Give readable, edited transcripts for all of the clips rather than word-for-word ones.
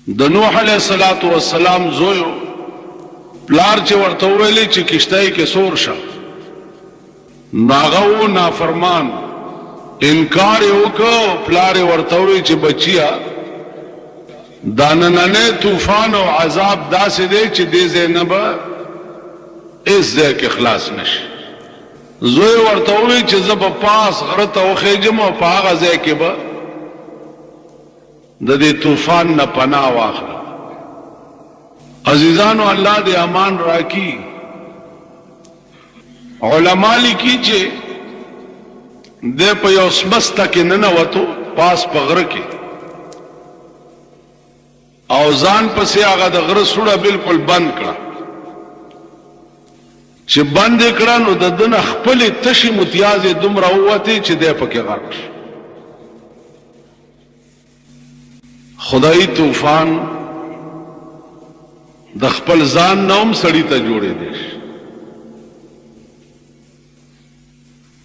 د نوح علیہ الصلوۃ والسلام زوی پلار چې ورته ویلي چې کشتۍ کې سور شه، ناغه و نافرمان انکار یې وکړ. پلار یې ورته وویل چې بچیا دا نننی طوفان او عذاب داسې دی چې دې ځای نه به هېڅ ځای کې خلاص نشي. زوی ورته وویل چې زه به پاس غره ته وخېږم او په هغه ځای کې به د دې طوفان نه پناه واخلم. عزیزانو الله دې امان راکړي. علما لیکي چې د په یو سمسته کې ننوتو پاس په غره کې او ځان پسې هغه د غره سوړه بالکل بند کړه. چې بند یې کړه نو د ده نه خپلې تشې متیازې دومره ووتې چې دی پکې غرق شو. خدایي طوفان د خپل ځان نه هم سړي ته جوړېدی شي.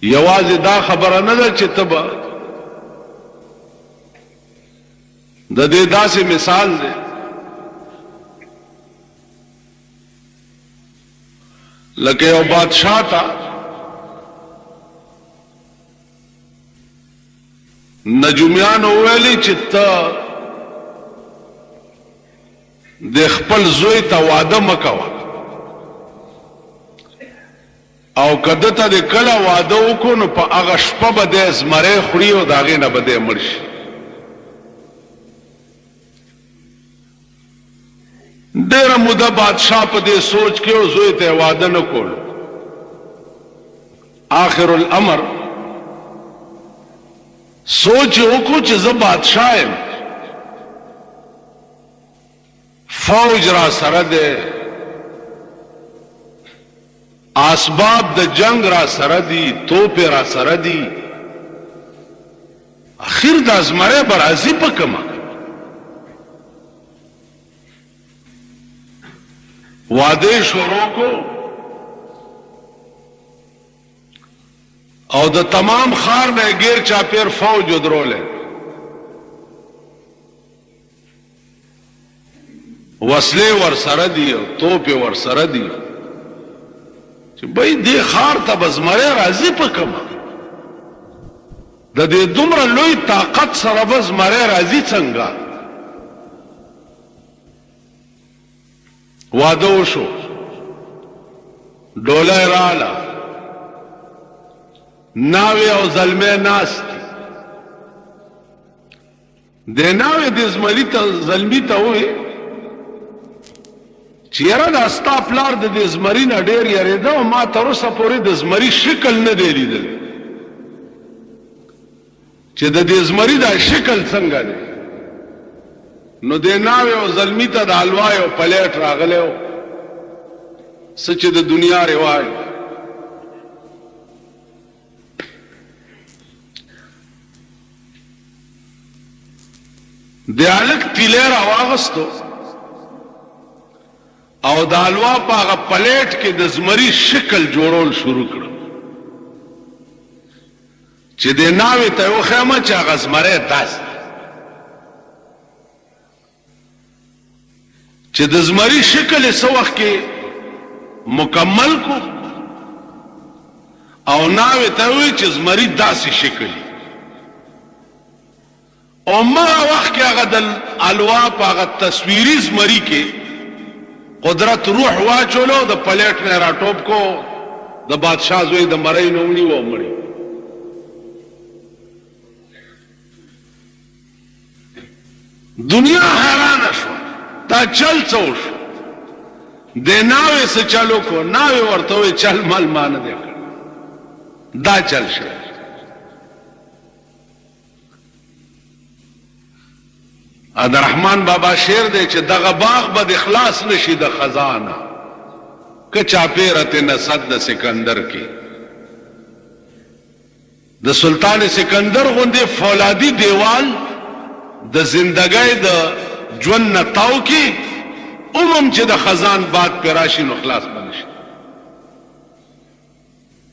یوازې دا خبره نه ده چې ته به د دې داسې مثال دی لکه یو بادشاہ ته نجومیانو ویلي چې ته د خپل زوی ته واده مه کوه او که ده ته د کله واده وکړو نو په هغه شپه به دی زمری خوري او د هغې نه به دی مړ شي. ډېره موده بادشاه په دې سوچ کې او زوی ته یې واده نه کولو. آخر الامر سوچ یې وکړو چې زه بادشاه یم، فوج را سره دی، اسباب د جنگ را سره دي، توپې را سره دي، اخر د زمری به راځي په کومه. واده شروع کو او د تمام خار نه غیر چاپیر فوج ودروله. وسلې ور سره دي او توپې ور سره دي چې بای دې خار ته به زمری راځي په کومه. د دې دومره لوی طاقت سره به زمری راځي څنګه؟ واده وشو، ډولی راله، ناوې او زلمی ناست دي. د ناوې د زلمي ته ووی چې یاره دا ستا پلار د دې زمري نه ډېر یارېده او ما تر اوسه پورې د زمري شکل نه دی لیدلی چې د دې زمري دا شکل څنګه دی. نو د ناوې او زلمي ته د حلوا یو پلیټ راغلی و، څه چې د دنیا رواج. د هلک تیلی راواغستو او د حلوا په هغه پلیټ کې د زمري شکل جوړول شروع کړو چې د ناوې ته یې وښیمه چې هغه زمری داسې چې د زمری شکل یې څه وخت کې مکمل کو او ناوې ته وی چې زمری داسې شکل او مغه وخت کې هغه د حلوا په هغه تصویري زمري کې قدرت روح واچولو، د پلیټ نه راټوپ کو، د بادشاه زوی د مرۍ نه ونیو او مړی. دنیا حیرانه شوه دا چل څه وشو. د ناوې څه چل وکړو، ناوې ورته وویل چل مل ما نه دی کړی، دا چل شوی. د رحمان بابا شعر دی چې دغه باغ به د اخلاص نشي د خزانه که چاپیرت نصد د سکندر کې. د سلطان سکندر غوندې فولادي دیوال د زندګۍ د ژوند نه تاو کې عموم چې د خزان باد پې راشي نو خلاص به نشي.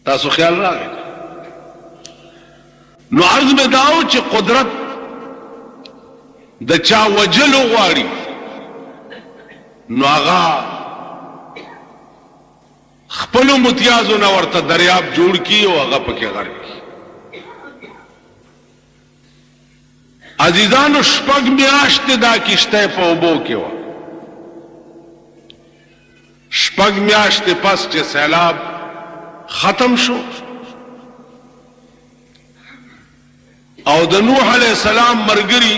تاسو خیال راغی؟ نو عرض مې دا و چې قدرت د چا وجلو غواړي نو هغه خپلو متیازو نه ورته دریاب جوړ کی او هغه پکې غرق کی. عزیزانو شپږ میاشتې دا کشته په اوبو کې وه. شپږ میاشتې پس چې سیلاب ختم شو او د نوح علیہ السلام مرګري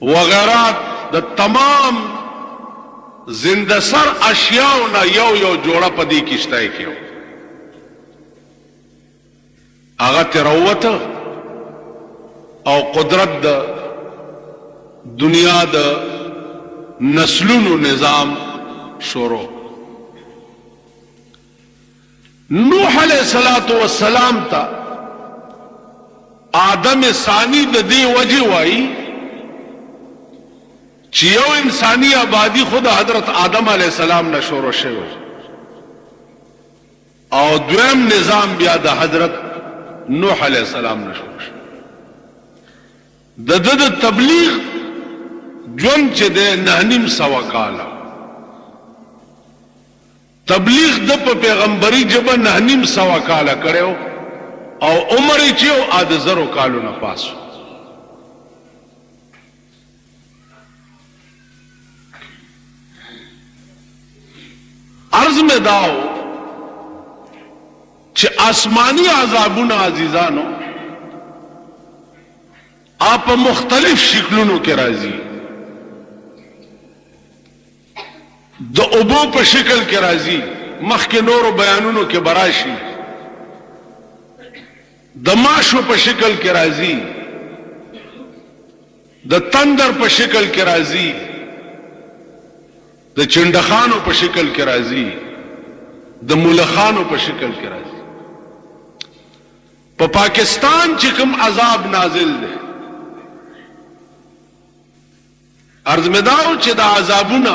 وغیرات د تمام زنده سر اشیاءونه یو یو جوړه په دې کشته کې و. هغه تروته او قدرت د دنیا د نسلونو نظام شروع. نوح علیہ السلام تا آدم ثانی د دې وجه وای چې یو انسانی آبادی خود حضرت آدم علیہ السلام نه شروع شوی او دویم نظام بیا د حضرت نوح علیہ السلام نه شروع شوی. د تبلیغ ژوند چې د 9.5 کاله تبلیغ د په پیغمبري جبه 9.5 کاله کړو او عمر یې چې د 0 کالو نه پاسو. عرض میں داو چې آسمانی عذابونه عزیزانو آپ مختلف شکلونو کې راځي. د اوبو په شکل کې راځي، مخکې نورو بیانونو کې براشي. د ماشو په شکل کې راځي، د تندر په شکل کې راځي، د چندخانو په شکل کې راځي، د ملخانو په شکل کې راځي. په پاکستان چې کوم عذاب نازل دی، عرض میں داو چې د عذابونه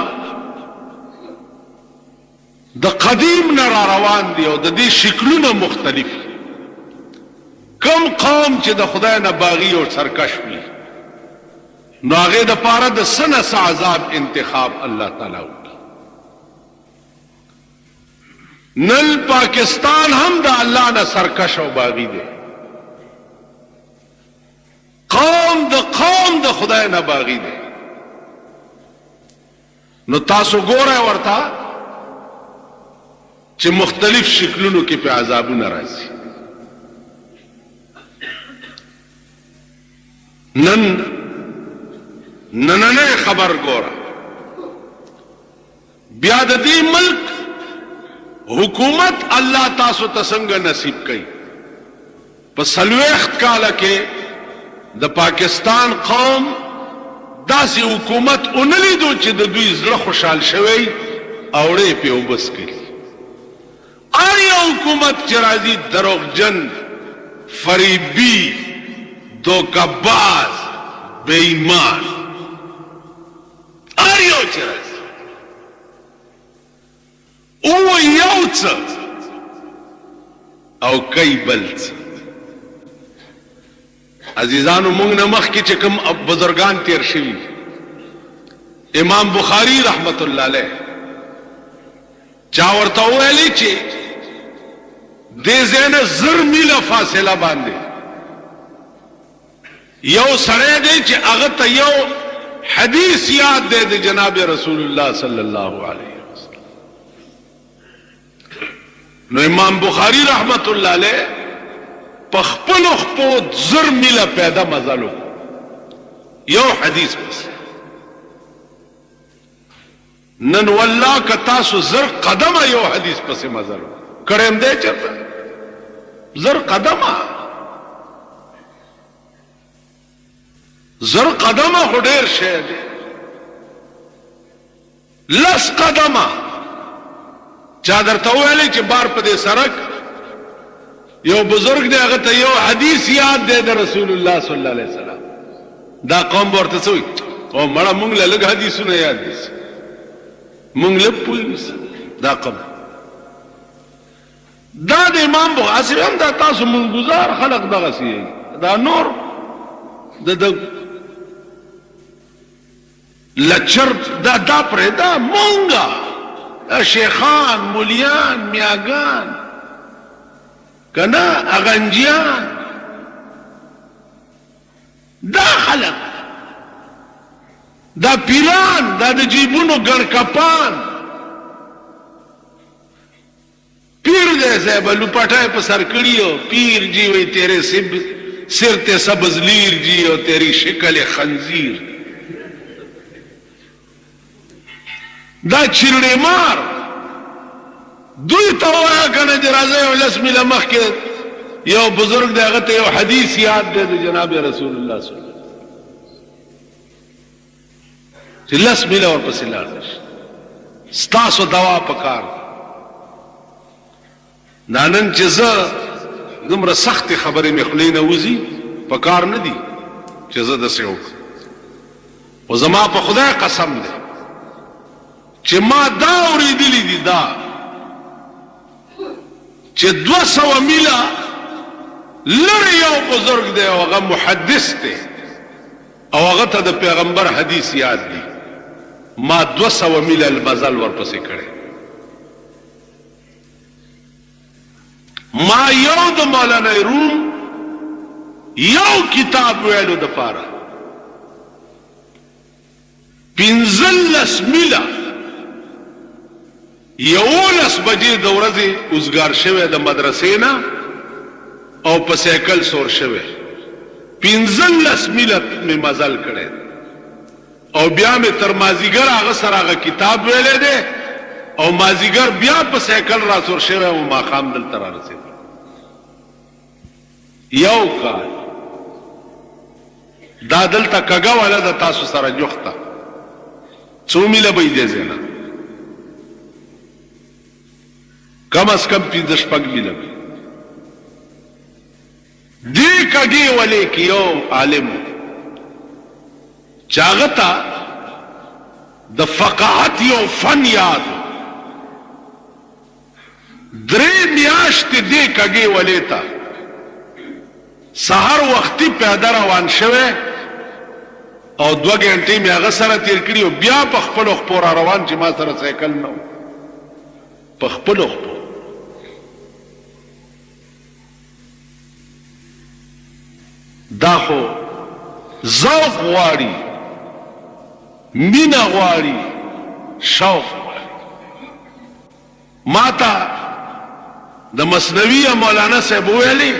د قدیم نه را روان دي او د دې شکلونه مختلف. کم قوم چې د خدای نه باغی او سرکش وي نو هغه د پاره د سنس عذاب انتخاب الله تعالی وکړي. نن پاکستان هم د الله نه سرکش او باغی دی. قوم د خدای نه باغی دی. نو تاسو ګوره ورته چې مختلف شکلونو کې په عذابونه راځي. نن خبر ګوره بیا د دې ملک حکومت الله تاسو ته څنګه نصیب کړي. په 40 کاله کې د پاکستان قوم داسې حکومت اونلیدو چې د دوی زړه خوشحال شوی اوړې په وبس کړي. آیا حکومت چې راځي دروغجن، فریبی، دوکه‌باز، بے ایمان، آریو چې راځي او یو څه او کوي بل څه. عزیزانو موږ نه مخکې چې کوم بزرگان تیر شوي، امام بخاری رحمت الله علیه چا ورته ویلي چې دې ځای نه 1000 میله فاصله باندې یو سړی دی چې هغه ته یو حدیث یاد دی د جناب رسول الله صلی الله علیه وسلم. نو امام بخاری رحمت الله علیه په خپل خپو 1000 میله پیدا مزلو یو حدیث بس. نن والله که تاسو 1000 قدمه یو حدیث پسې مزلو کړم دی چرته 1000 قدمه 1000 قدمه خو ډېر شی دی. 10 قدمه چا درته ویلی چې بار په دې سړک یو بزرگ دی هغه ته یو حدیث یاد دی د رسول الله صلی الله علیه وسلم. دا قوم ورته څه وایي او مړه مونږ له لږ حدیثونه یاد دي، مونږ له پوه نیسه. دا قوم دا د امام بخاری هم دا تاسو مونږ گزار خلق دغسې دا نور د لچر دا پردا مونگا دا شیخان مولیان میاگان کنا اغنجیان دا خلق دا پیران دا جیبونو گرکپان پیر جیسے بلو پٹھائے پہ سر کڑیو پیر جی وی تیرے سر تے سبز لیر جی اور تیری شکل خنزیر دا چرڑے مار دوی توایا کنا جرازے ولس ملا مخ کے یو بزرگ دے غتے یو حدیث یاد دے دو جناب رسول اللہ صلی اللہ علیہ وسلم لس ملا اور پسی لارنش ستاسو دوا پکار نانن چیزا دمرا سخت خبری میں خلین اوزی پکار ندی چیزا دسی ہوک و زما پا خدا قسم دے چی ما دا اوری دلی دی دا چی 200 میلا لڑی یو بزرگ دے او اغا محدث دے او اغا تا دا پیغمبر حدیث یاد دی ما 200 میلا المزل ورپسی کرے ما یو دا مولانا روم یو کتاب ویلو دا پارا 15 میلا یولس بجے دورزی ازگار شوے دا مدرسینا او پسیکل سور شوے 15 میلا میں مزل کرے او بیا میں تر مازیگر آغا سر آغا کتاب ویلے دے او مازیگر بیا پسیکل را سور شوے او ماقام دل ترا رسے یو کال دا دل تا کگا والا دا تاسو سر جوختا 100 میلا بای دے زینا کم از کم 15 میلا بای دی کگی والے کی یو عالم چاغتا دا فقاعت یو فن یاد درے میاشت دی کگی والے تا سہر وقتی پیدا روان شوے او 2 گھنٹے میں اغا سر تیر کریو بیا پخپلو خپورا روان چی ما سر سیکل نو پخپلو خپور دا خو ذوق غواړي مینا غواړي شوق غواړي ماتا د مثنوی مولانا صاحب ویلي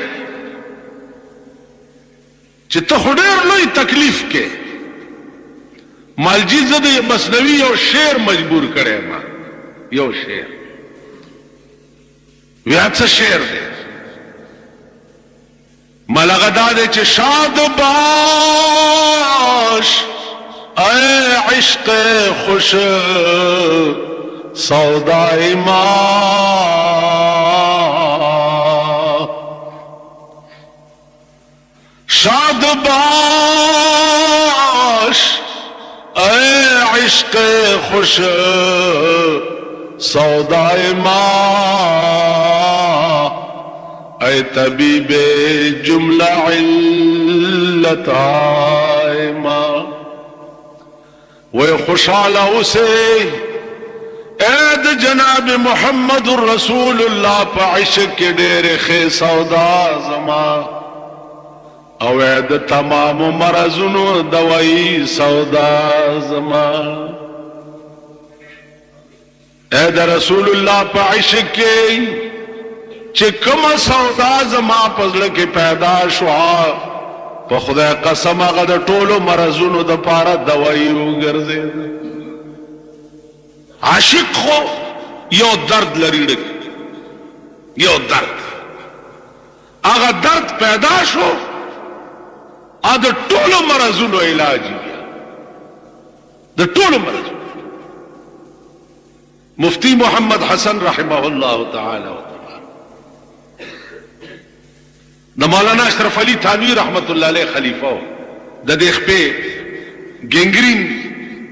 چې ته خو ډېر لوی تکلیف کې مالجی زه د مثنوی یو شعر مجبور کړی ما یو شعر ویا څه شعر دی ملغدا دے چھ شاد باش اے عشق خوش سودائی ماں شاد باش اے عشق خوش سودائی ماں اے طبیب جملہ علت آئیما وہ خوشحالہ اسے اید جناب محمد الرسول اللہ پا عشق کے ڈیر خی سودا زمان او اید تمام مرضن دوائی سودا زمان اید رسول اللہ پا عشق کے چکم سودا زما پزل کے پیدا شوا پا خدا قسم اغا دا ٹولو مرزونو دا پارا دوائیو گرزے عاشق خو یو درد لریڑک یو درد اغا درد پیدا شو دا ٹولو مرزونو علاجی گیا دا ٹولو مرزونو مفتی محمد حسن رحمہ اللہ تعالی دا مولانا اشرف علی تھانوی رحمت اللہ علیہ خلیفہ دا دیکھ پہ گینگرین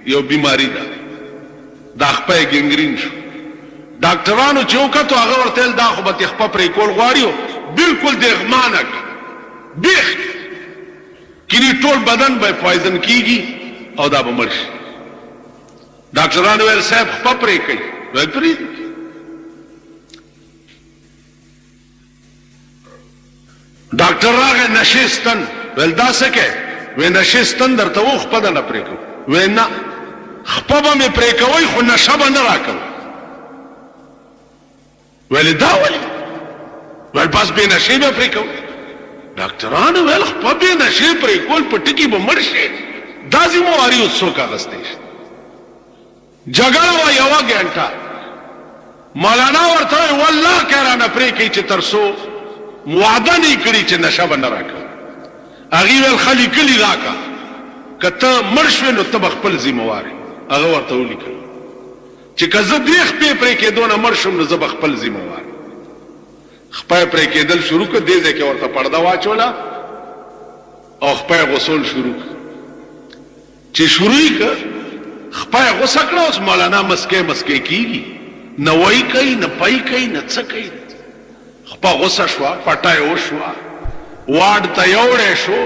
یو بیماری دا اخپا گینگرین شو ڈاکٹرانو چوکا تو اگر ورطیل دا خوبت اخپا پر ایکول غواریو بالکل دیغمانک بیخ کنی ٹول بدن بے پوائزن کی گی او دا بمرش ډاکټرانو ویل صاحب خپه پرې کوي ویل پرېږدي ډاکټر راغی نشې ستن ویل دا څه کوې وی نشې ستن درته و خپه ده نه پرې کوم وی نه خپه به مې پرې کوئ خو نشه به نه راکوئ ویل دا ولې ویل بس بې نشې به پرې کوئ ډاکټرانو ویل خپه بې نشې پرې کول په ټکي به مړ شي دا ذمواري اوس څوک اخیستی شي جګړه وه یوه ګنټه مولانا ورته وایي والله که رانه پرېږدئ چې تر څو وعده نه یې کړي چې نشه به نه راکوي هغې ویل ښه لیکلي راکړه که ته مړ شوې نو ته به خپل ذموار یې هغه ورته ولیکل چې که زه دې خپې پرې کېدو نه مړ شم نو زه به خپل ذموار خپه یې پرې کېدل شروع کړه دې ځای کې ورته پرده واچوله او خپه یې غسل شروع کړه چې شروع یې کړه خپه یې غوسه کړه اوس مولانا مسکې مسکې کېږي نه وایي کوي نه پی کوي نه څه کوي خپه غوسه شوه پټه یې وشوه واډ ته یوړی شو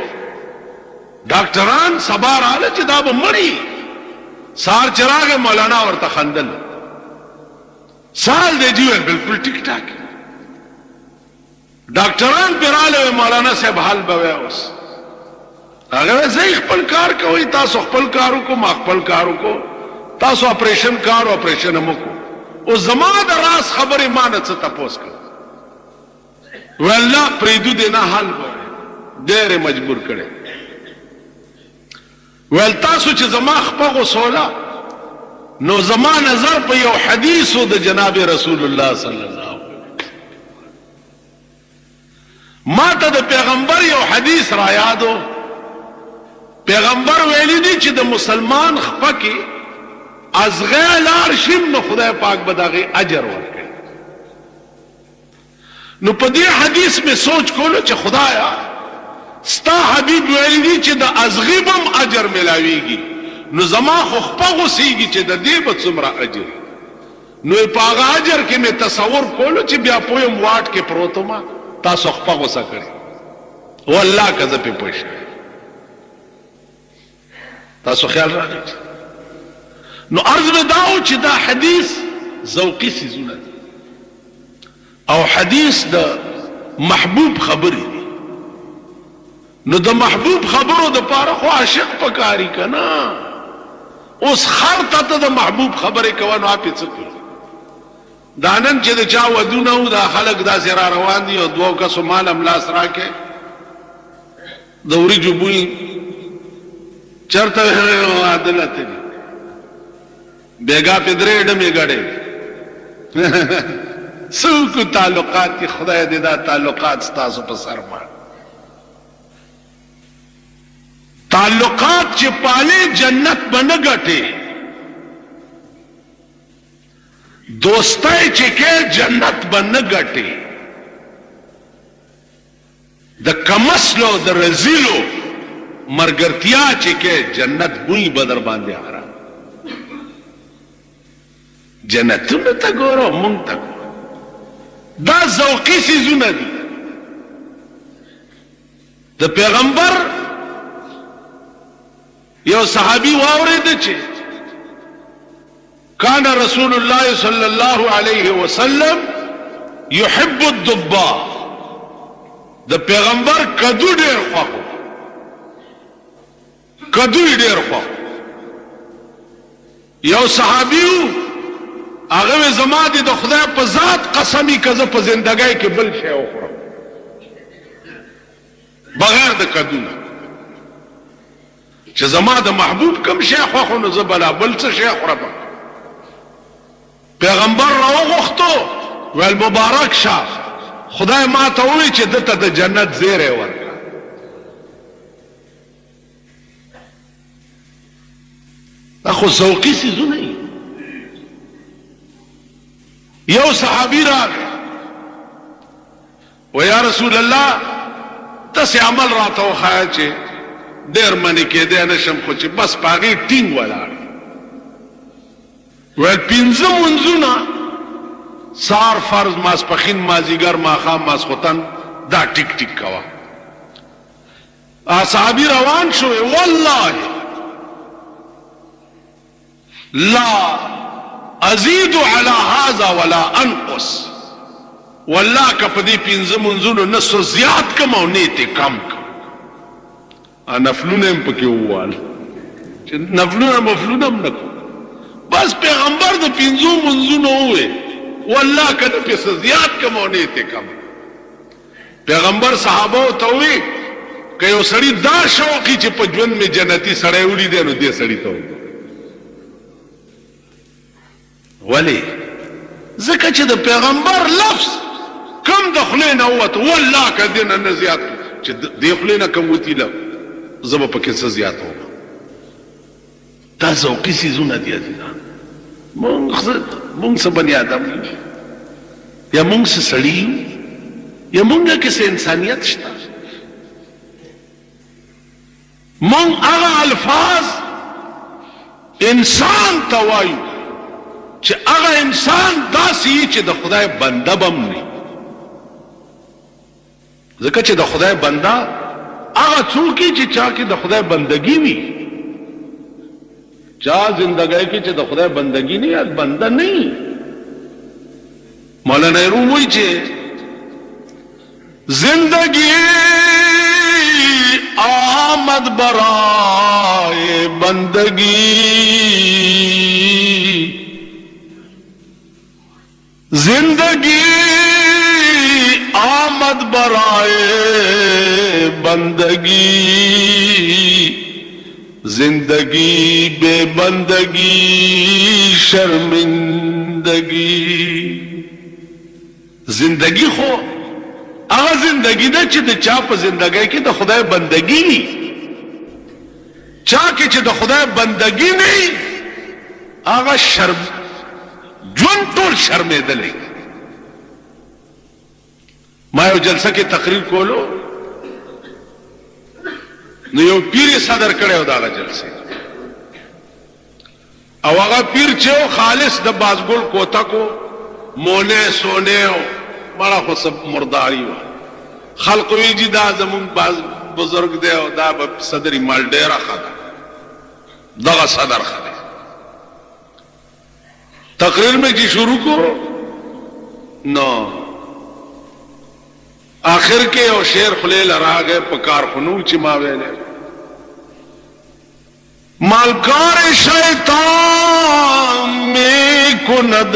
ډاکټران سبا راغله چې دا به مړي سهار چې راغی مولانا ورته خندل سال دی جی ویل بلکل ټیک ټاک ډاکټران پې راغله مولانا صاحب حال به وی اوس هغه وی زه خپل کار کوئ تاسو خپل کار وکړو ما خپل کار وکړو تاسو اپریشن کار اپریشن هم وکړو اوس زما د راز خبرې ما نه څه تپوس کړ ویل نه پرېږدو دې نه حل به ډېر یې مجبور کړی ویل تاسو چې زما خپه غوسوله نو زما نظر په یو حدیثو د جناب رسول الله صلی الله علیه ما ته د پیغمبر یو حدیث را یادو پیغمبر ویلی دی چې د مسلمان خپه کې ازغی لار شم نو خدای پاک به د هغې اجر ورکوي نو په دې حدیث مې سوچ کولو چې خدایا ستا حبیب ویلی دی چې د ازغی به هم اجر ملاویږي نو زما خو خپه غوسیږي چې د دې به څومره اجر نو په هغه اجر کې مې تصور کولو چې بیا پویم واټ کې پروت وم تاسو خپه غوسه کړې والله که زه پې پوه شوی تاسو خیال راغی نو عرض مې دا و چې دا حدیث ذوقي څیزونه دي او حدیث د محبوب خبرې دي نو د محبوب خبرو د پاره خو عاشق پکاري که نه اوس خر ته ته د محبوب خبرې کوه نو اپې څه کوي دا نن چې د چا ودونه و دا خلک داسې را روان دي او دوو کسو مال هم لاس راکې د وریجو بوی چرته واده ته دي بیګا پې درې ډمې ګډې څوک تعلقات کې خدای دې دا تعلقات ستاسو په سر مړ تعلقات چې پالې جنت به نه ګټې دوستۍ چې کې جنت به نه ګټې د کمسلو د رزیلو مرګرتیا چې کې جنت بوی به در باندې حرام جنتونو ته ګورو مونږ ته دا ذوقي څیزونه دي د پیغمبر یو صحابي واورېده چې کان رسول الله صلی الله علیه وسلم یحب الدباء د پیغمبر کدو ډېر خوښ کدو یې ډېر خوښ یو صحابي هغه زما دي د خدای په ذات قسمی که زه په زندګۍ کې بل شی وخورم بغیر د کدو نه چې زما د محبوب کم شی خوښ نو زه بلا بل څه شی خورم پیغمبر راوغوښتو ویل مبارک شه خدای ما ته ووایي چې دته د جنت زیری ورکړه دا خو ذوقي څیزونه دي یو صحابي راغی و یا رسول الله داسې عمل راته وښایه چې ډېر منې کېدی نه شم خو چې بس په هغې ټینګ ولاړ ویل 5 منځونه سهار فرض ماسپښین مازدیګر ماښام ماسخوتن دا ټیک ټیک کوه صحابي روان شو والله لا ازید علی هذا ولا انقص، والله که په دې پنځه منځونو نه څه زیات کم او نه ته کم کم. نفلونه هم پکې ووال چې نفلونه مفلونه هم نه کو، بس پیغمبر د پنځو منځونو ووې والله که نه پې څه زیات کم او نه ته کم. پیغمبر صحابه ته ووې که یو سړي دا شوقي چې په ژوند مې جنتي سړی ولیدی نو دې سړي ته ووې. ولی ځکه چې د پیغمبر لفظ کم د خولې نه ووت والله که دې نه نه زیات چې دې خولې نه کم وتي له زه به پکې څه زیات وم. دا ذوقي څیزونه دي عزیزان. مونږ څه بني آدم یو یا مونږ څه سړي یو یا مونږ کې څه انسانیت شته. مونږ هغه الفاظ انسان ته وایو چې هغه انسان داسې چې د خدای بنده بم نه، ځکه چې د خدای بنده هغه څوک چې چا کې د خدای بندگی وي. چا زندګۍ کې چې د خدای بندگی نه یاد بنده نه. مولانا روم وایي چې زندگی آمد برائے بندگی، زندگی آمد برائے بندگی، زندگی بے بندگی شرمندگی. زندگی خو هغه زندگی ده چې د چا په زندګۍ کې د خدای بندگی نی. چا کې چې د خدای بندگی نی هغه شرم ژوند ټول شرمېدلی. ما یو جلسه کې تقریر کولو نو یو پیر صدر کړی و دغه جلسې او هغه پیر چې خالص د بازګل کوتکو مونه سونه بڑا خو سب مرداری و خلق وی جی دا زمون باز بزرگ دے او دا صدری مال ډیره خدا دغه صدر خدا. تقریر میں جی شروع کو نو آخر کے او شیر خلیل را گئے پکار خنو چی ماویلے مالکار شیطان میں کند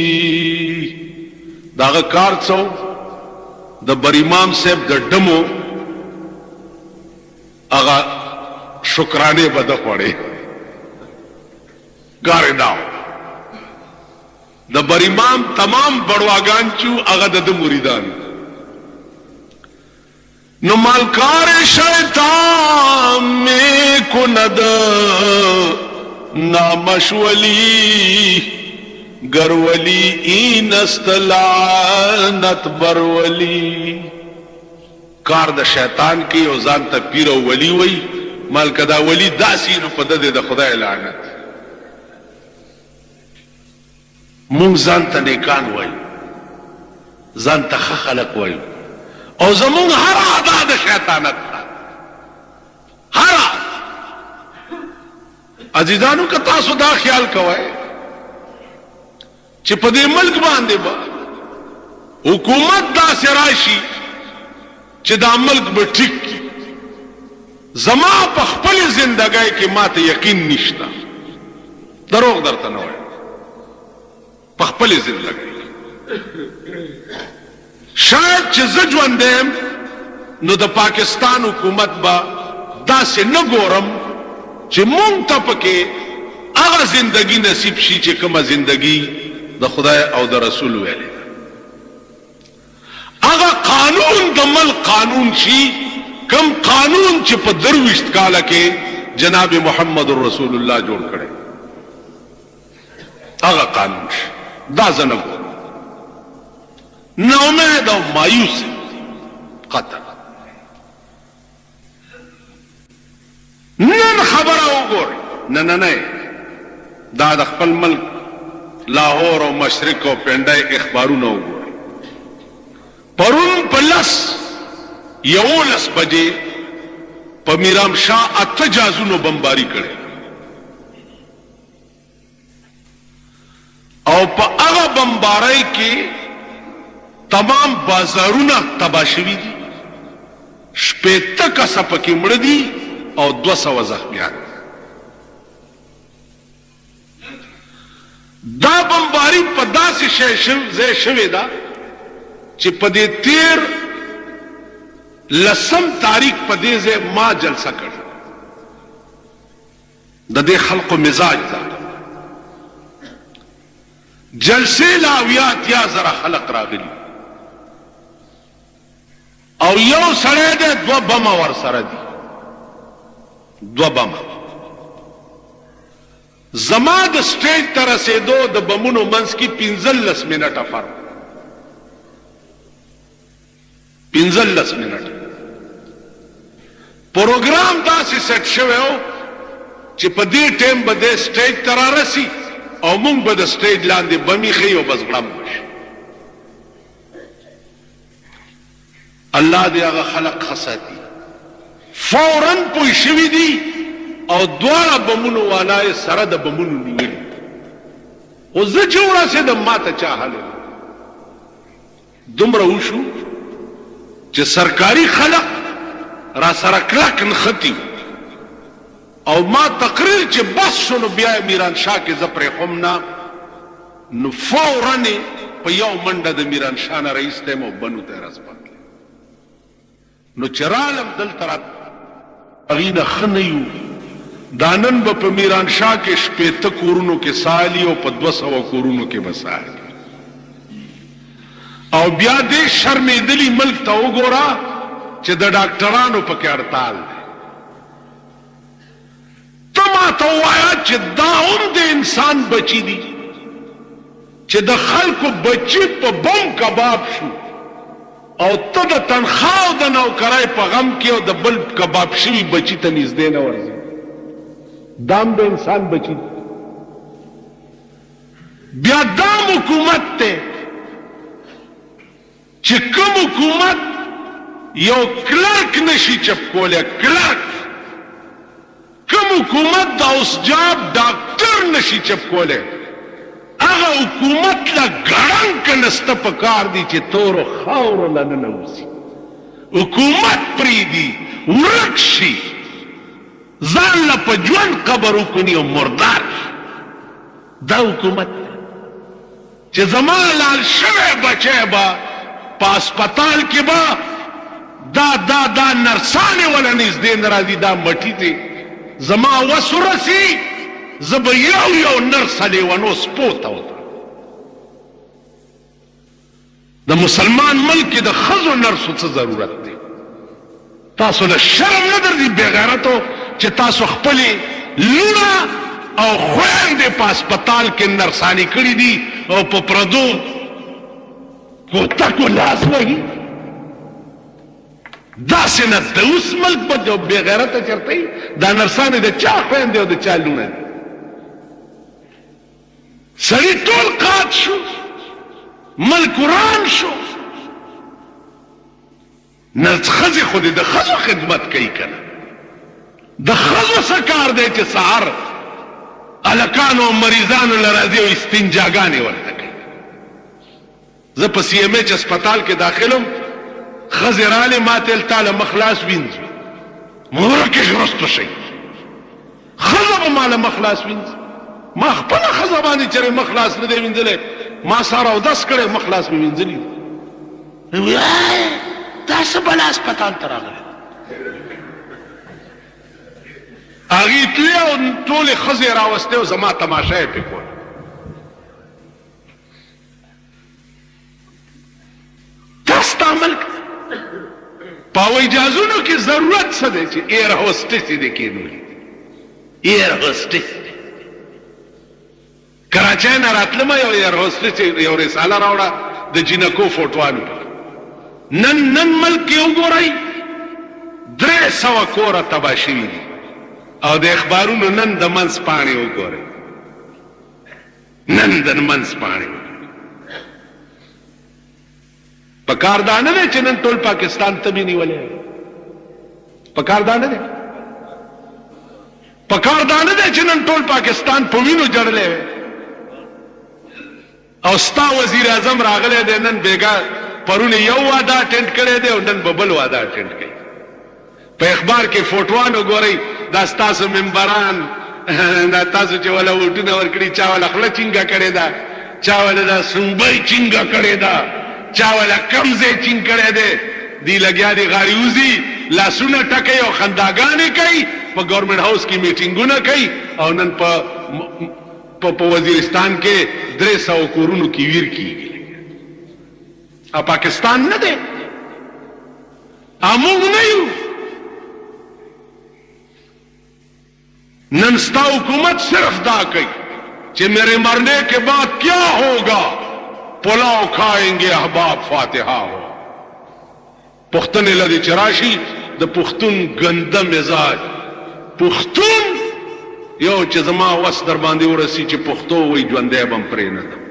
نامشولی داغه کار څو د بر امام صاحب د ډمو هغه شکرانه بده خوړې ګارې داو د بر امام تمام بڑواگان چو هغه د مریدان. نو مالکار شیطان میں کند نامشولی گرولی این استلانت برولی. کار د شیطان کی او ځان ته پیر او ولی وی مال کدا ولی داسی نو په د خدای لعنت. مونږ ځان ته نیکان وای ځان ته خلق وای او زمون هر ادا د شیطانت هر عزیزانو که تاسو دا خیال کوئ چې په دې ملک باندې با حکومت دا سراشي چې دا ملک به ټیک کی زما په خپل زندګۍ کې ماته یقین نشته دروغ درته نه وایم په خپل زندګۍ شاید چې زه ژوند یم نو د پاکستان حکومت با داسې نه ګورم چې مونږ ته پکې هغه زندگی نصیب شي چې کومه زندگی د خدای او د رسول ویلې هغه قانون د ملک قانون شي کم قانون چې په 23 کاله کې جناب محمد رسول الله جوړ کړي هغه قانون شي دا زنه نو امید او مایوس قطر نن خبره وګورئ نه دا د خپل ملک لاهور او مشرق او پنډای اخبارونه وګورئ پرون په 11 بجې په میرام شاه 8 جازونو بمباری کړي او په هغه بمباری کې تمام بازارونه تباه شوي دي 80 کسه پکې مړه دي او 200 زخمیان. دا بمباری په داسې ځای شوې ده چې په دې 13 تاریخ په دې ځای ما جلسه کړه. د دې خلقو مزاج ده جلسې لا 80 زره خلق راغلي او یو سړی دی 2 بمه ور سره دي 2 بمه. زما د سټیج ته رسېدو د بمونو منځ کې 15 منټه فرق 15 منټه. پروګرام داسې سیټ شوی و چې په دې ټیم به د سټیج ته رارسي او مونږ به د سټیج لاندې بمې ښیي او بس غړم بشي. الله دې هغه خلق ښه ساتي. فوراً پوه شوي دي او دواړه بمونو والا یې سره د بمونو نیولي. خو زه چې ورسېدم ما ته چا حاله دومره وشو چې سرکاري خلق را سره کلک نښتي او ما تقریر چې بس شو نو بیا میران شاه کې زه پرېښوم نه نو فوراً په یو منډه د میران شاه نه راایستم او بنو ته یې راسپارلم. نو چې رالم دلته را هغوی نه ښه نه یو. دا نن به په میران شاه کې 80 کورونو کې سالي او په 200 کورونو کې به سالي او بیا دې شرمېدلي ملک ته وګوره چې د ډاکټرانو پکې هړتال دی. ته ما ته ووایه چې دا هم د انسان بچي دي چې د خلکو بچي په بم کباب شو او ته د تنخوا او د نوکرۍ په غم کې او د بل کباب شوي بچي ته نږدې نه ورځي. دام د انسان بچی. بیا دام حکومت ته چې کوم حکومت یو کلرک نشي چپ کولی کلرک کوم حکومت د اوسجاب ډاکټر نشي چپ کولی هغه حکومت له ګړنګ نسته پکار دي چې تورو خاورو له ننوځي. حکومت پرېږدي ورک شي ځان له په ژوند قبر وکني او مردار دا حکومت چې زما لال شوی بچی به په هسپتال کې به دا نرسانې وله نږدې نه راځي دا مټي دی زما وس ورسي زه به یو نرسه لیونو سپو ته وتم. د مسلمان ملک کې د ښځو نرسو څه ضرورت دی؟ تاسو له شرم نه درځي بېغیرتو چې تاسو خپلې لونه او خویندې په هسپتال کې نرسانې کړي دي او په پردو کوتکو لاس وهي. داسې نه د اوس ملک به بېغیرته چېرته وي دا نرسانې د چا خویندې او د چا لونه دي. سړي ټول قات شو ملک وران شو. ښځې خو دې د ښځو خدمت کوي که نه د ښځو څه کار دی چې سهار هلکانو او مریضانو له راځي او استنجاګانې ورته کوي. زه په سی ایم ایچ هسپتال کې داخلم ښځې رالې ما ته ویل تا له مخ لاس وینځو ورکې رستو شئ ښځه به ما له مخ لاس وینځي. ما خپله ښځه باندې چېرې مخ لاس نه دی وینځلی ما سهار اودس کړی مخ لاس مې وینځلي دا څه بله هسپتال ته راغلی هغې تلې او ټولې ښځې یې راوستې او زما تماشه یې پې کوله. دا ستا ملک په هوایي جهازونو کې ضرورت څه دی چې ایر هوسټس یې دې کېدولي ایر هوسټس کراچۍ نه راتلمه یو ایر هوسټس یو رساله راوړه د جینکو فوټوانو نن ملک کې وګورئ 300 کوره تباه شوي دي او د اخبارونو نن د منځ پاڼې وګورئ نن د منځ پاڼې په کار دا نه دی چې نن ټول پاکستان ته مې نیولی پکار دا نه دی پکار دا نه دی چې نن ټول پاکستان په وینو جړلی او ستا وزیر اعظم راغلی دی نن بیګا پرون یو واده اټینډ کړی دی او نن به بل واده اټینډ کوي په اخبار کې فوټوان وګورئ دا ستاسو ممبران دا تاسو چې ولا وټونه ورکړي چا ولا خپل چنګه کړي دا چا ولا دا سنبای چنګه کړي دا چا ولا کمزه چنګ کړي دي دی لګیا دي غاریوزی لاسونه ټکي او خنداګانې کوي په گورنمنت هاوس کې میټینګونه کوي او نن په وزیرستان کې 300 کورونو کې ویر کیږي ا پاکستان نه دی امون نه یو نن ستا حکومت صرف دا کوي کہ میرے مرنے کے بعد کیا ہوگا پلاؤ کھائیں گے احباب فاتحہ ہو پختن لدی چراشی د پختون گنده مزاج پختون یو چې زما وس در باندې ورسی چې پختو وی ژوندې بم پرې نه ده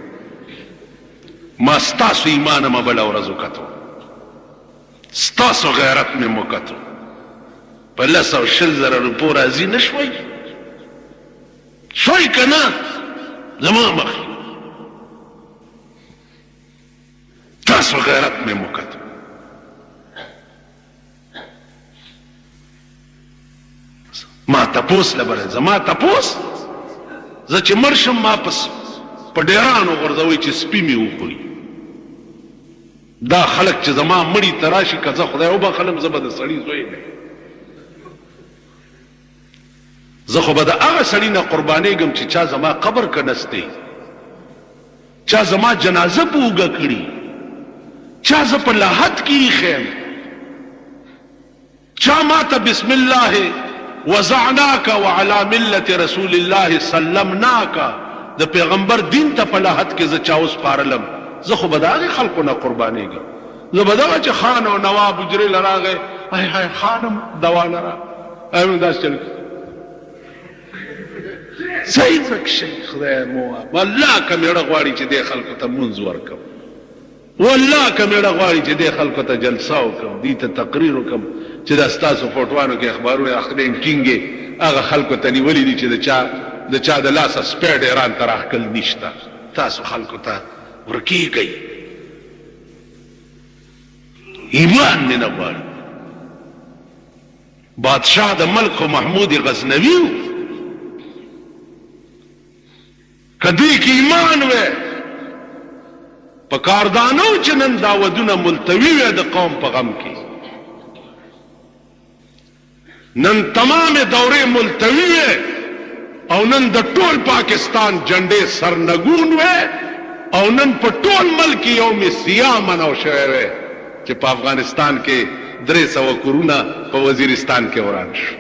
ما ستاسو ایمان ما بل ورځو کتو ستاسو غیرت مې مکتو په 200 روپو راځي نشوي شوي کنه زما مخ تاسو غیرت مې مکتو ما تپوس لبره زما تپوس زه چې مرشم ما پس په ډیرانو غرزوي چې سپی می وخوري دا خلک چې زما مړی تراشي کزه خدای او به خلم زبد سړی زوی نه زه خو به د هغه سړی نه قربانېږم چې چا زما قبر کنستی چا زما جنازه په اوږه کړي چا زه په لاحت کې خیم چا ما ته بسم الله وزعناک وعلى ملت رسول الله سلمناک د پیغمبر دین ته په لاحت کې ز چاوس پارلم زه خو بداغه خلکو نه قربانېږم زه بداغه چې خان او نواب اجري لراغه هاي هاي خانم دوا لرا ایم داس چل صحیح شي خدای مو والله کمېړه غواړي چې د خلکو ته منځ ورکم والله کمېړه غواړي چې د خلکو ته جلسه وکم دي ته تقریر وکم چې دا ستاسو فوټوانو کې اخبارونه اخرین کینګي هغه خلکو ته نیولې دي چې د چا د لاسه سپېډ ایران ته راخکل نشته تاسو خلکو ته ورکیږئ ایمان مې نه غواړي بادشاہ د ملک محمود غزنوي کدی کې ایمان وې په کاردانو چې نن داودونه ملتوي وې د قوم په غم کې نن تمام دورې ملتوي وې او نن د ټول پاکستان جنډې سرنګون وې او نن په ټول ملک یوم سیاه مناو شوی وې چې په افغانستان کې 300 کورونه په وزیرستان کې وران شو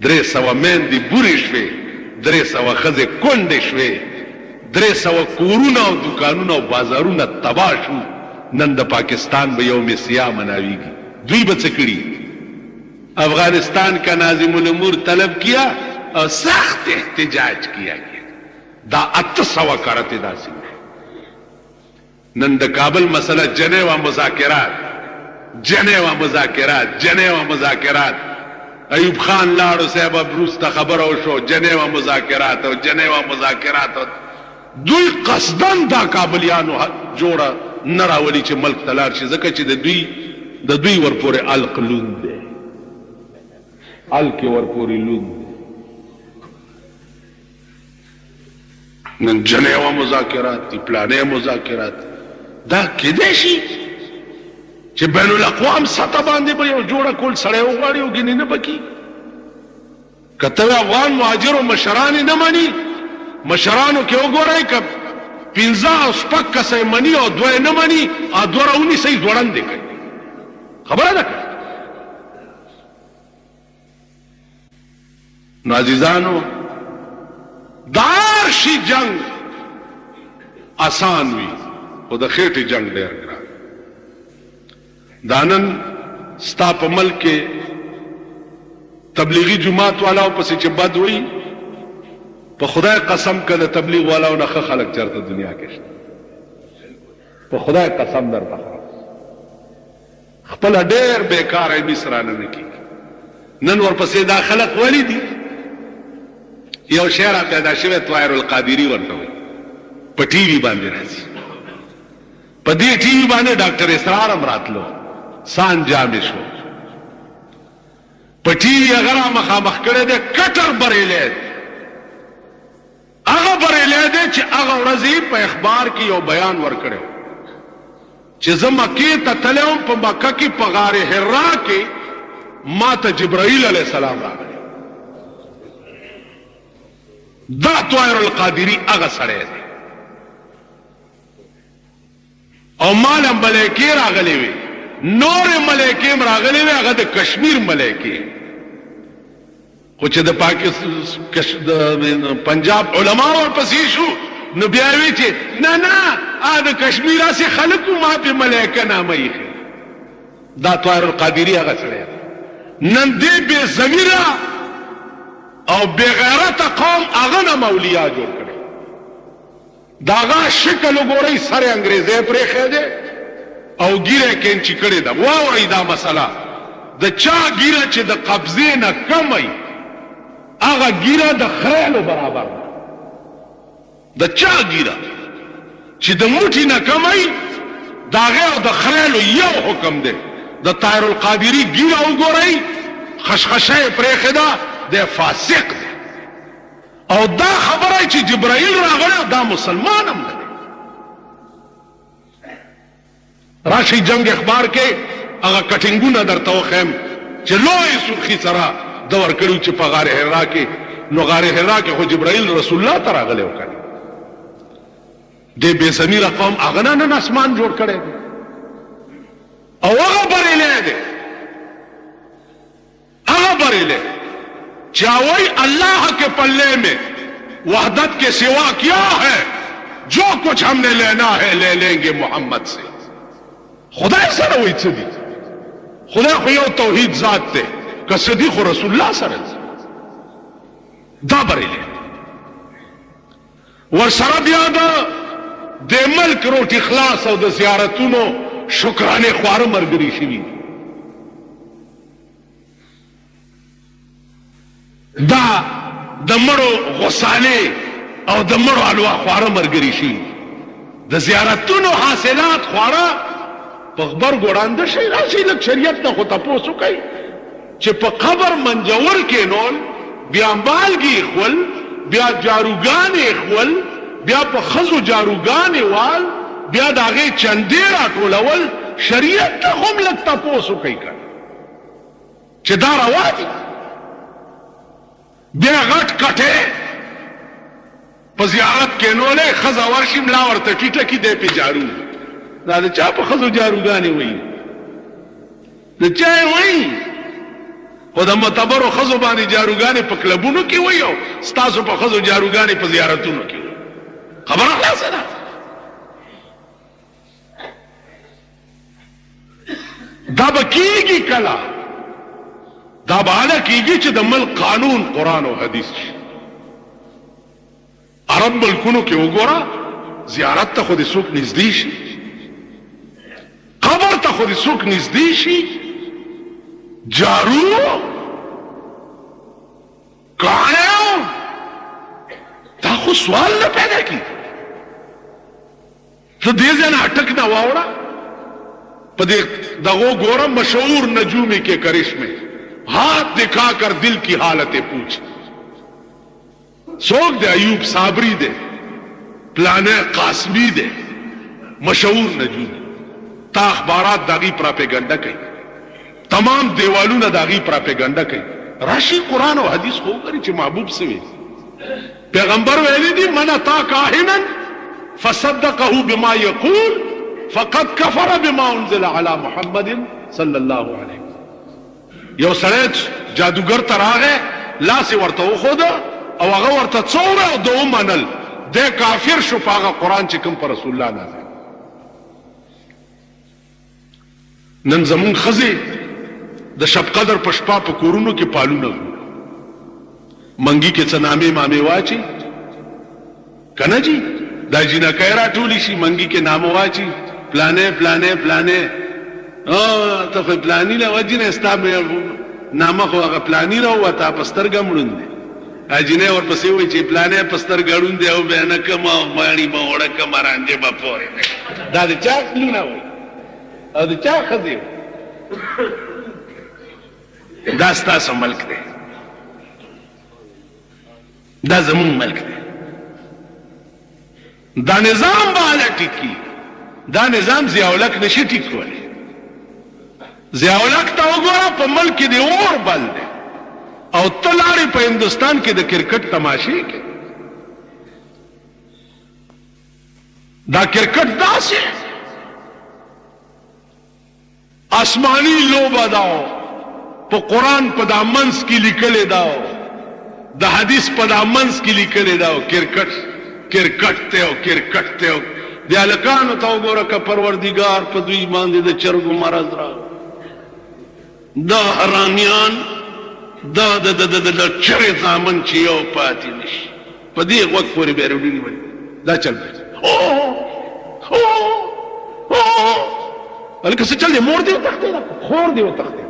300 میندې بورې شوې 300 ښځې کونډې شوې 300 کورونه او دکانونه او بازارونه تباه شو نن د پاکستان به یوم سیاه مناویږي دوی به څه کړي افغانستان کا ناظم الامور طلب کیا اور سخت احتجاج کیا گیا دا 800 کرتے دا سی نن د کابل مسئلہ جنیوا مذاکرات ایوب خان لاړو صاحب بروس ته خبر او شو جنیوا مذاکرات دوی قصدن دا کابلیانو جوړه نراولی چې ملک تلار شي ځکه چې د دوی ورپورې القلون دی الکی ورپورې لون نن جنیوا مذاکرات دی پلانې مذاکرات دا کېدای شي چې بین الاقوام سطح باندې به یو جوړه کول سړی وغواړي او ګینې نه پکې کته افغان مهاجرو مشران نه مانی مشرانو کې وګورئ که 15 شپږ کسه مني او دوه نه مني ا دوه راونی صحیح دوړندې کوي خبره ده نو عزیزانو دار شي جنگ آسان وي خو د خېټې جنگ ډېر ګران دانن ستا په ملک کې تبلیغی جماعت والاو پسې چې بد وي په خدای قسم کله تبلیغ والاو نه خلک چرته دنیا کې شته په خدای قسم درته خپل ډېر بیکار ای مصرانه نه کیږي نن ورپسې دا خلق ولی دي یو شعر پیدا شوی طاهر القادری ورته په ټي وي باندې راځي په دې ټي وي باندې ډاکټر اسرار هم راتلو سان جامې شو په ټي وي هغه مخامخ کړی دی کټر بریلی هغه بریلی دی چې هغه ورځې په اخبار کې یو بیان ورکړی چې زه مکې ته تللی وم په مکه کې په غار حرا کې ما ته جبرائیل علیه السلام راغلی دا طاهر القادری هغه سړی دی او مال ملائکې راغلي وي نور ملائکې هم راغلي وي هغه د کشمیر ملائکې خو چې د پنجاب علما ورپسې شو نو بیا وی چې نه نه د کشمیر اسې خلکو ما په ملائکه نامه ایښي دا طاهر القادری هغه سړی نن دې بې ضمیره او بې غیرته قوم هغه نه مولیا جوړ کړي دا هغه شکل وګورئ سر انګریزی پرېښی دی او ګیره کینچي کړې ده واورئ دا مسله د چا ګیره چې د قبضې نه کم وي هغه ګیره د خریلو برابر ده د چا ګیره چې د موټي نه کم وي د هغې او د خریلو یو حکم دی د طاهر القادری ګیره وګورئ خشخشه یې پرېښې ده د فاسق دی او دا خبره چې جبرائیل راغلی دا مسلمان هم نه دی راشي جنگ اخبار کې هغه کټینګونه درته وښیم چې لوی سرخي سره د ورکړي چې په غار حرا کې نو غار حرا کې خو جبرائیل رسول الله ته راغلی وکړي دې بې ضمیره قوم هغه نن اسمان جوړ کړی دی او هغه بریلی دی هغه بریلی چاوئی اللہ کے پلے میں وحدت کے سوا کیا ہے جو کچھ ہم نے لینا ہے لے لیں گے محمد سے خدا سره وای څه دي خدا خو یو توحید ذات ته که صدیق رسول الله سره دا بریلی ورسره بیا د ملک روټي خلاص او د زیارتونو شکرانه خواره مرګري شوي دا د مړو غساله او د مړو الوا خواره مرګري شي د زیارتونو حاصلات خواره په خبر ګوړاند شي راشي لک شریعت نه خو تاسو کوي چې په قبر منجور کې نول بیا مالګي خپل بیا جاروګانې خپل بیا په خزو جاروګانې وال بیا داغه چندې راټولول شریعت ته هم لک تاسو کوي چې دا روا دي بیا غټ کټه په زیارت کې نولې خزا ورشي ملا ورته ټیټه کې دې په جارو دا د چا په خزو جاروګانې وایي د چا وایي خو د معتبرو خزو باندې جاروګانې په کلبونو کې وایي او ستاسو په خزو جاروګانې په زیارتونو کې خبره خلاصه ده دا به کېږي کله دا بالا کیږي چې د ملک قانون قرآن او حدیث شي عرب ملکونو کې وګوره زیارت ته خو دې څوک نږدې شي قبر ته خو دې څوک نږدې شي جارو کاڼو دا خو سوال نه پیدا کی ته دې ځای نه اټک نه واوړه په دې دغو ګوره مشهور نجومی کې کرشمه ہاتھ دکھا کر دل کی حالتیں پوچھ سوک دے ایوب صابری دے پلانے قاسمی دے مشہور نجوم تا اخبارات داغی پراپیگنڈا کئی تمام دیوالوں نے داغی پراپیگنڈا کئی راشی قرآن و حدیث ہو کری چھ محبوب سوی پیغمبر ویلی دی من اتا کاہنا فصدقه بما یقول فقد کفر بما انزل علی محمد صلی اللہ علیہ وسلم یو سړی جادوګر ته راغی لاس یې ورته وښود او هغه ورته څوره او د ومنل دی کافر شو په هغه قرآن چې کوم په رسول الله نازل نن زمون ښځې د شب قدر په شپه په کورونو کې پالونه منګي کې څه نامې مامې واچي که نه جي دا جینکۍ راټولې شي منګي کې نامه واچي پلانې پلانې پلانې ته خو پلاني له وجې نه ستا نامه خو هغه پلانی راووته په سترګه مړوند دی اجینې ورپسې وایي چې پلانی په سترګه ړوند دی او بیا نه کمه ماڼي به وړه کمه رانجې به پورې دا د چا لونه وایي او د چا ښځې دا ستاسو ملک دی دا زمون ملک دی دا نظام به هله ټیکي دا نظام ضیاءالحق نشي ټیکولی ضیاءالحق ته وګوره په ملک کې د اور بل دی او ته لاړې په هندوستان کې د کرکټ تماشې کې دا کرکټ داسې آسمانی لوبه داو په قرآن په دا منځ کې لیکلې داو د حدیث په دا منځ کې لیکلې داو کرکټ ته او کرکټ ته د هلکانو ته وګوره که پروردګار په دوی باندې د چرګو مرض راغی دا حرامیان دا د چرې زامن چې یو پاتې نشي په دې غوږ پورې بیا روډي وایي دا چل هلکه څه چل دی مور دې وتښتېده خور دې وتښتېده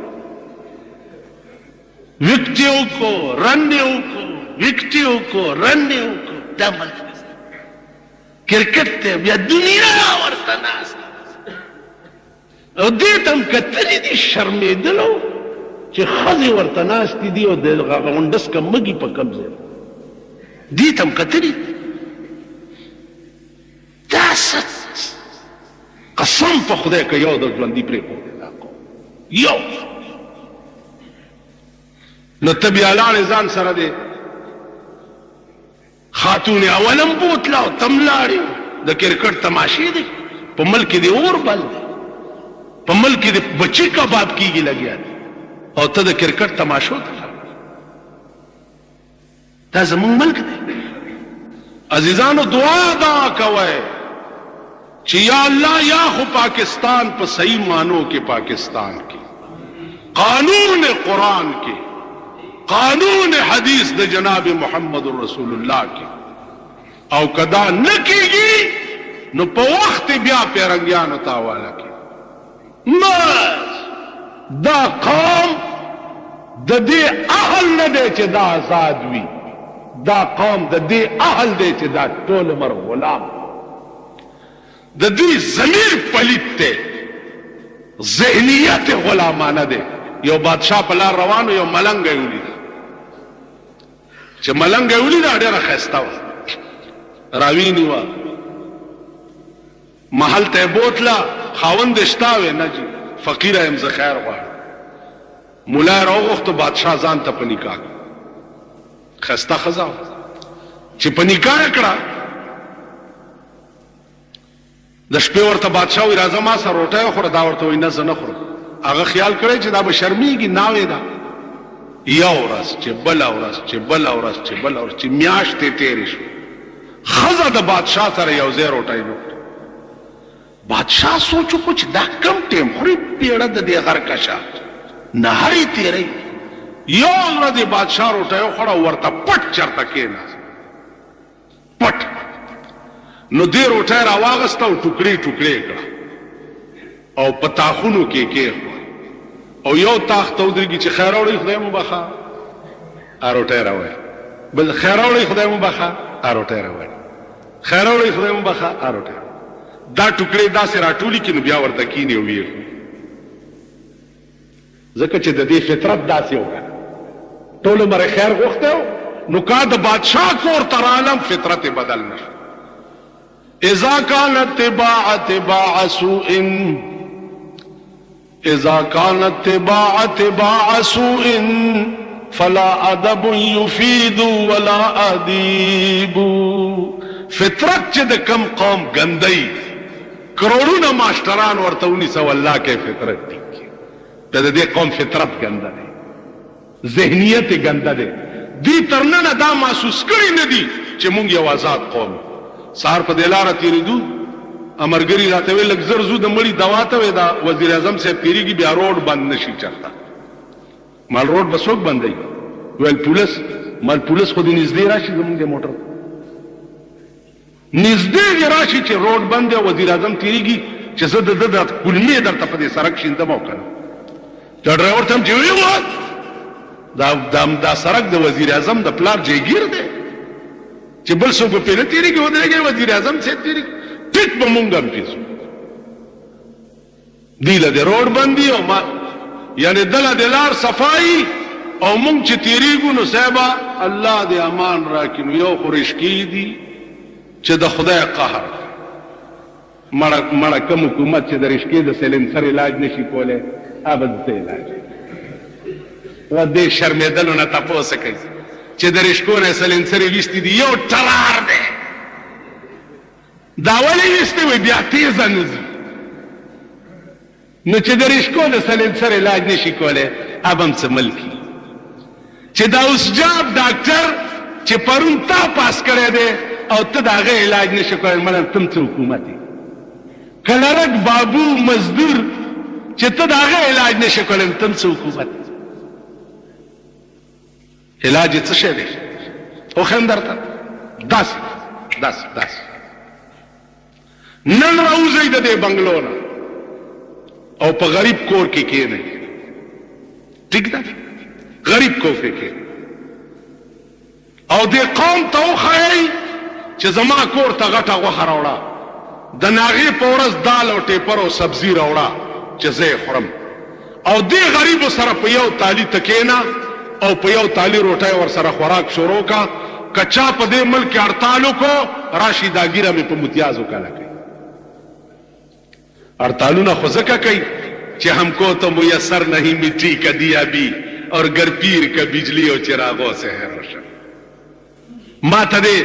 وکټې وکړو رنډې وکړو وکټې وکړو رنډې وکړو دا ملک کرکټ ته بیا دنیا ورته ناسته او دې ته هم کتلې دي شرمېدلو چې ښځې ورته ناستې دي او د غونډس که مږي په کم ځای دې ته هم کتلې دا څه قسم په خدای که یو د ژوندي پرېښودې دا قوم یو نو ته بیا لاړې ځان سره دی خاتون اولم بوتله او تم لاړې د کرکټ تماشې دی په ملک کې د اور بل دی په ملک کې د بچي کباب کېږي لګیا دی او ته د کرکټ تماشو ته دا زمونږ ملک دی عزیزانو دعا دا کوئ چې یا الله یا خو پاکستان په صحیح معنو کې پاکستان کې قانون قرآن کې قانون حدیث د جناب محمد رسول الله کې او کدا نه کېږي نو په وخت بیا پیرنګیانو ته حواله کې دا قوم د دې اهل نه دی چې دا آزاد وي دا قوم د دې اهل دی چې دا ټول عمر غلام د دې ضمیر پلیت دی ذهنیت غلامانه دی یو بادشاہ په لار روانو یو ملنګ یې ولید چې ملنګ یې ولید ډېره ښایسته وه راوینې وه محل ته یې بوتله خاوند یې شته وې نه جي فقیره یم زه خیر غواړم ملا یې راوغوښتو بادشاه ځان ته په نکاح ښایسته ښځه وه چې په نکاح یې کړه د شپې ورته بادشاه وایي راځه ما سره روټۍ وخوره دا ورته وایي نه زه نه خورم هغه خیال کړی چې دا به شرمېږي ناوې ده یو ورځ چې بله ورځ چې بله ورځ چې بله ورځ چې میاشتې تېرې شوې ښځه د بادشاه سره یو ځای روټۍ نه وکړه بادشاه سوچ وکړو چې دا کم ټیم خوري پیړه د دې غرکشه نهارې تېروي یو ورځ یې بادشاه روټۍ وخوړه ورته پټ چرته کېناست پټ نو دې روټۍ راواغسته او ټوکړې ټوکړې کړه او په تاخونو کې کېښوه او یو تاخ ته ودرېږي چې خیر راوړئ خدای مو بخښه روټۍ راوړئ بل خیر راوړئ خدای مو بخښه روټۍ راوړئ خیر راوړئ خدای مو بخښه روټۍ دا ټوکړې داسې راټولي کړي نو بیا ورته کښېني او ویې ځکه چې د دې فطرت داسې وکړه ټول عمر یې خیر غوښتی نو کا د بادشاه کور ته رالم فطرت یې بدل نه شو اذا كانت تباع سوء اذا كانت تباع سوء فلا ادب يفيد ولا اديب فطرت چې د کم قوم ګندۍ کروڑونه ماشټران ورته ونیسه والله کې فطرت دی د دې قوم فطرت ګنده دی ذهنیت یې ګنده دی دوی تر ننه دا محسوس کړي نه دي چې مونږ یو آزاد قوم سهار په دې لاره تېرېدو امرګري راته ویل لږ زر ځو د مړي دوا ته وې دا وزیر اعظم صاحب تېرېږي بیا روډ بند نه شي چرته مال روډ به څوک بندوي ویل پولیس مال پولیس خو دې نږدې راشي زمونږ د موټر نږدې دې راشي چې روډ بند دی وزیر اعظم تېرېږي چې زه د ده د کلمې درته په دې سړک شیندم او که نه دا ډرایور ته هم چې ویې دا سرک د وزیر اعظم د پلار جیګیر دی چې بل څوک په پیره تیریږي ودرېږي وزیر اعظم صاحب تیریږي ټیک به مونږ هم پیسو دی له د روډ بندي او ما یعنی دله د لار صفایي او مونږ چې تیریږو نو صاحبه الله دې امان راکړي نو یو خو رشکي دي چې د خدای قهر مړه کوم حکومت چې د رشکې د سلنسر علاج نشي کولی هغه د څه علاج و دې شرمېدلو نه تپوس کوي چې د رشکو نه سلنسر ویستي دي یو ټرار دی دا ولې ویستي وي بیا تیزه نه ځي نو چې د رشکو د سلنسر علاج نشي کولی هغه هم څه ملکي چې دا اوس جاب ډاکټر چې پرون تا پاس کړی دی او ته د هغه علاج نشي کولی مړه تم څه حکومت یې کلرک بابو مزدور چې ته د هغه علاج نشي کولی تم څه حکومت علاج یې څه شی دی وښیم درته داسې نن راوځئ د دې بنګلو نه او په غریب کور کې کېنئ ټیک ده غریب کور کې کېنئ او دې قوم ته وښایئ چې زما کور ته غټه غوښه راوړه د ناغې په ورځ دال او ټیپر او سبزي راوړه چې زه یې خورم او دې غریبو سره په یو تالي ته کېنه او په یو تالي روټۍ ورسره خوراک شروع کا که چا په دې ملک کې هړتال وکړو راشي دا ګیره مې په متیازو کله کوي हड़तालूना खुजका कई कि हमको तो मुयसर नहीं मिट्टी का दिया भी और गरपीर का बिजली और चिरागों से है रोशन माँ तदे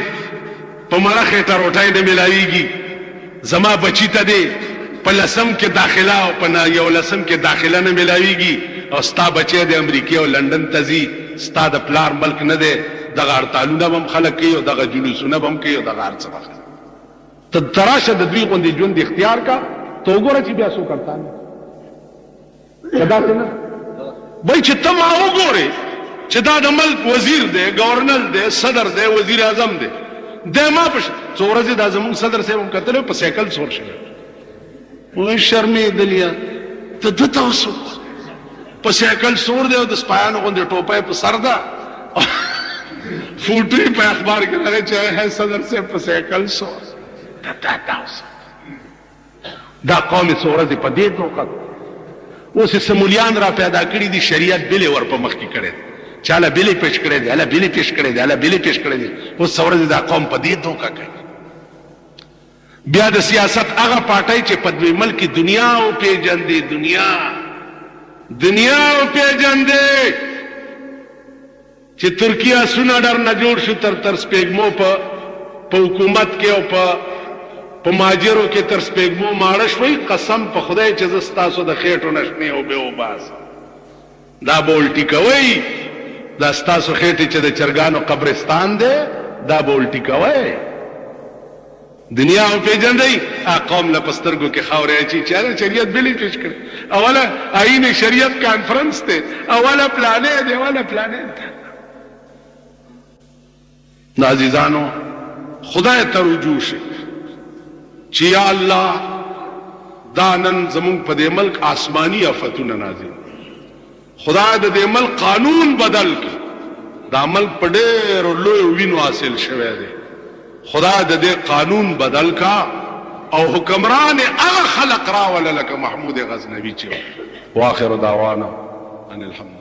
पमरा खेटा रोटाई ने मिलाएगी जमा बची तदे पलसम के दाखिला और पना यो लसम के दाखिला ने मिलाएगी और स्ता बचे दे अमरीकी और लंदन तजी स्ता द प्लार मल्क न दे दगा हड़तालूना बम खलक की और दगा जुलूसुना बम की और दगा सबक तो तराश दद्वी को जुंद इख्तियार का तो गोरा ची ब्यासो करता है कदा से ना भाई चित्तम आओ गोरे चिता दमल वजीर दे गवर्नर दे सदर दे वजीर आजम दे मां पर सोरज दाजम सदर से हम कतले पर साइकिल सोर शे वो शर्मी दलिया तो दतासो पर साइकिल सोर दे और स्पायन को दे टोपे पर सरदा फूटी पे अखबार के लगे चाहे है सदर से पर साइकिल सोर दतासो دا قوم سورز په دې دوکه اوس سمولیان را پیدا کړی دي شریعت بلی ور په مخ کې کړي چاله بلی پیش کړي دي اله بلی پیش کړي دي اله بلی پیش کړي دي اوس سورز دا قوم په دې دوکه کوي بیا د سیاست هغه پارټای چې په دوی ملک دنیا او پیجندې دنیا او پیجندې چې ترکیه سونه ډر نه جوړ شو تر سپېګمو په حکومت کې او په ماجرو کې تر سپېګمو ماړه شوي قسم په خدای چې زه ستاسو د خېټو نشنې او به وباسم دا بولټي کوئ دا ستاسو خېټې چې د چرګانو قبرستان دی دا بولټي کوئ دنیا او پیجندئ قوم له په سترګو کې خاورې اچي چې شریعت بلی پیش کړي اوله آئین شریعت کانفرنس دی اوله پلانې دی اوله پلانې دی عزیزانو خدای ته رجوع شي چې یا الله دا نن زمون په دې ملک آسمانی آفتونه نازل خدای د دې ملک قانون بدل کړي دا ملک په ډېرو لویو وینو حاصل شوی دی خدای د دې قانون بدل کا او حکمران هغه خلق راوله لکه محمود غزنوي چې واخر دعوانا ان الحمد